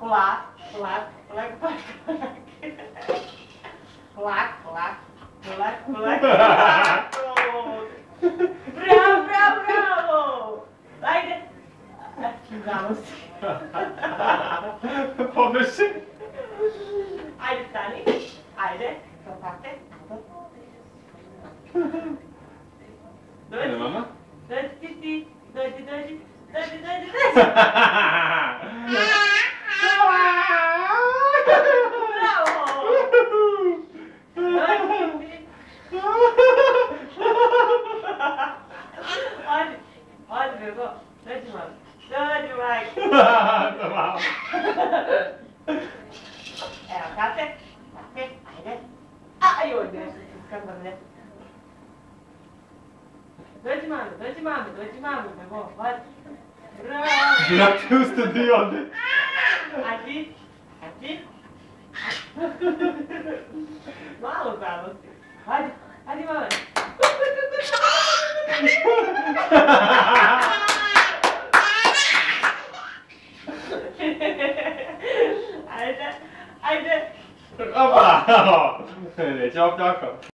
Polak, polak, polak, polak, polak, polak, polak, polak, bravo, bravo, bravo, ajde, vamos, Pomešaj. ajde stani, ajde, propate, Ajde, mama. dođi ti, dođi, dođi, dođi, dođi, dođi. Bravo! Dođi ti. Odi, bebo. Dođi malo. Dođi, majko. Bravo. Evo, kate. Kate, ajde. Joj, nešto kako ne. Dođi mami, bebo. Odi. Bravo! Ja ti usta di ode. A ti? Malo zalosti. Hajde mama. Ajde. Opa! Neće ovo tako.